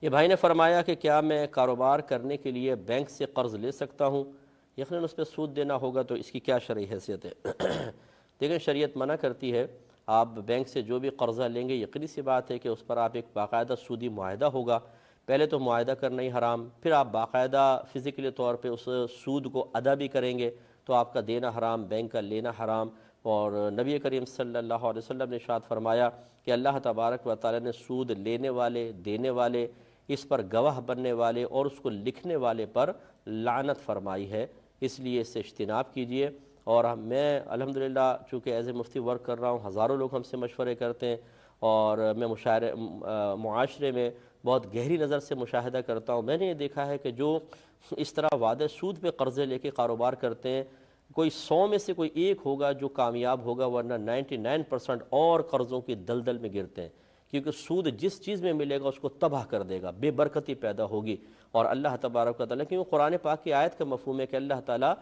یہ بھائی نے فرمایا کہ کیا میں کاروبار کرنے کے لیے بینک سے قرض لے سکتا ہوں؟ یقیناً اس پہ سود دینا ہوگا، تو اس کی کیا شرعی حیثیت ہے؟ دیکھیں، شریعت منع کرتی ہے آپ بینک سے جو بھی قرضہ لیں گے، یقینی سی بات ہے کہ اس پر آپ ایک باقاعدہ سودی معاہدہ ہوگا۔ پہلے تو معاہدہ کرنا ہی حرام، پھر آپ باقاعدہ فزیکلی طور پہ اس سود کو ادا بھی کریں گے تو آپ کا دینا حرام، بینک کا لینا حرام۔ اور نبی کریم صلی اللہ علیہ وسلم نے ارشاد فرمایا کہ اللہ تبارک و تعالی نے سود لینے والے، دینے والے، اس پر گواہ بننے والے اور اس کو لکھنے والے پر لعنت فرمائی ہے، اس لیے اس سے اجتناب کیجئے۔ اور میں الحمدللہ چونکہ ایز اے مفتی ورک کر رہا ہوں، ہزاروں لوگ ہم سے مشورے کرتے ہیں، اور میں معاشرے میں بہت گہری نظر سے مشاہدہ کرتا ہوں۔ میں نے یہ دیکھا ہے کہ جو اس طرح وعدہ سود پہ قرضے لے کے کاروبار کرتے ہیں، کوئی 100 میں سے کوئی ایک ہوگا جو کامیاب ہوگا، ورنہ 99% اور قرضوں کی دلدل میں گرتے ہیں، کیونکہ سود جس چیز میں ملے گا اس کو تباہ کر دے گا، بے برکتی پیدا ہوگی۔ اور اللہ تبارک و تعالیٰ، کیونکہ قرآن پاک کی آیت کا مفہوم ہے کہ اللہ تعالیٰ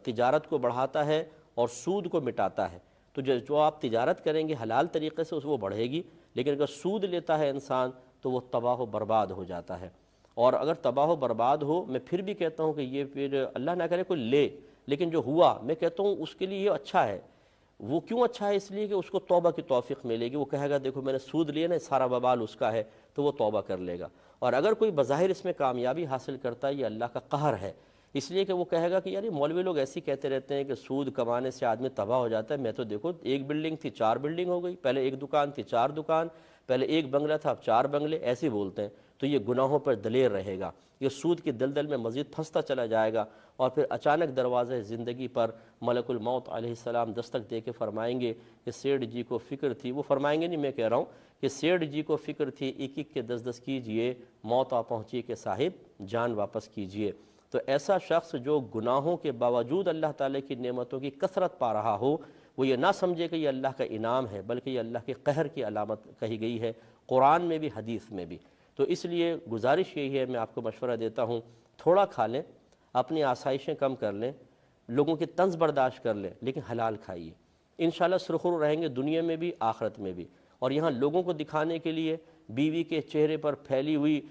تجارت کو بڑھاتا ہے اور سود کو مٹاتا ہے۔ تو جو آپ تجارت کریں گے حلال طریقے سے وہ بڑھے گی، لیکن اگر سود لیتا ہے انسان تو وہ تباہ و برباد ہو جاتا ہے۔ اور اگر تباہ و برباد ہو، میں پھر بھی کہتا ہوں کہ یہ پھر اللہ نہ کرے کوئی لے، لیکن جو ہوا میں کہتا ہوں اس کے لیے یہ اچھا ہے۔ وہ کیوں اچھا ہے؟ اس لیے کہ اس کو توبہ کی توفیق ملے گی، وہ کہے گا دیکھو میں نے سود لیا نا، سارا وبال اس کا ہے، تو وہ توبہ کر لے گا۔ اور اگر کوئی بظاہر اس میں کامیابی حاصل کرتا ہے، یہ اللہ کا قہر ہے، اس لیے کہ وہ کہے گا کہ یار یہ مولوی لوگ ایسی کہتے رہتے ہیں کہ سود کمانے سے آدمی تباہ ہو جاتا ہے، میں تو دیکھو ایک بلڈنگ تھی 4 بلڈنگ ہو گئی، پہلے ایک دکان تھی 4 دکان، پہلے ایک بنگلہ تھا اب 4 بنگلے، ایسے بولتے ہیں۔ تو یہ گناہوں پر دلیر رہے گا، یہ سود کی دلدل میں مزید پھنستا چلا جائے گا، اور پھر اچانک دروازہ زندگی پر ملک الموت علیہ السلام دستک دے کے فرمائیں گے کہ سیٹھ جی کو فکر تھی، وہ فرمائیں گے نہیں، میں کہہ رہا ہوں کہ سیٹھ جی کو فکر تھی، ایک ایک کے 10 کیجئے، موت آ پہنچی کہ صاحب جان واپس کیجئے۔ تو ایسا شخص جو گناہوں کے باوجود اللہ تعالیٰ کی نعمتوں کی کثرت پا رہا ہو، وہ یہ نہ سمجھے کہ یہ اللہ کا انعام ہے، بلکہ یہ اللہ کے قہر کی علامت کہی گئی ہے، قرآن میں بھی حدیث میں بھی۔ تو اس لیے گزارش یہی ہے، میں آپ کو مشورہ دیتا ہوں، تھوڑا کھا لیں، اپنی آسائشیں کم کر لیں، لوگوں کی طنز برداشت کر لیں، لیکن حلال کھائیے، انشاءاللہ سرخرو رہیں گے دنیا میں بھی آخرت میں بھی۔ اور یہاں لوگوں کو دکھانے کے لیے، بیوی کے چہرے پر پھیلی ہوئی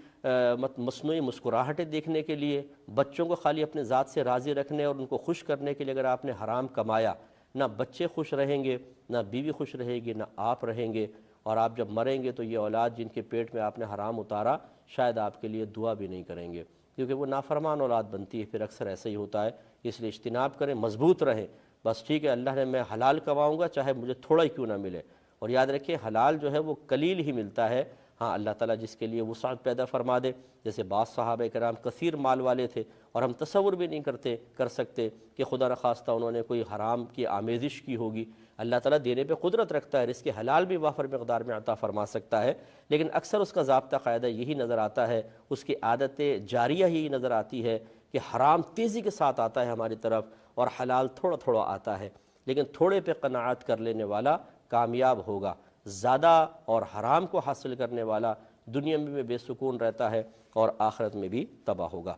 مصنوعی مسکراہٹیں دیکھنے کے لیے، بچوں کو خالی اپنے ذات سے راضی رکھنے اور ان کو خوش کرنے کے لیے اگر آپ نے حرام کمایا، نہ بچے خوش رہیں گے، نہ بیوی خوش رہے گی، نہ آپ رہیں گے، اور آپ جب مریں گے تو یہ اولاد جن کے پیٹ میں آپ نے حرام اتارا شاید آپ کے لیے دعا بھی نہیں کریں گے، کیونکہ وہ نافرمان اولاد بنتی ہے، پھر اکثر ایسا ہی ہوتا ہے۔ اس لیے اجتناب کریں، مضبوط رہیں، بس ٹھیک ہے اللہ نے میں حلال کماؤں گا چاہے مجھے تھوڑا ہی کیوں نہ ملے۔ اور یاد رکھیں حلال جو ہے وہ قلیل ہی ملتا ہے، ہاں اللہ تعالیٰ جس کے لیے وسعت پیدا فرما دے، جیسے بعض صحابہ کرام کثیر مال والے تھے اور ہم تصور بھی نہیں کر سکتے کہ خدا نخواستہ انہوں نے کوئی حرام کی آمیزش کی ہوگی۔ اللہ تعالیٰ دینے پہ قدرت رکھتا ہے، رزق حلال بھی وافر مقدار میں عطا فرما سکتا ہے، لیکن اکثر اس کا ضابطہ قاعدہ یہی نظر آتا ہے، اس کی عادت جاریہ یہی نظر آتی ہے کہ حرام تیزی کے ساتھ آتا ہے ہماری طرف اور حلال تھوڑا تھوڑا آتا ہے، لیکن تھوڑے پہ قناعت کر لینے والا کامیاب ہوگا، زیادہ اور حرام کو حاصل کرنے والا دنیا میں بھی بے سکون رہتا ہے اور آخرت میں بھی تباہ ہوگا۔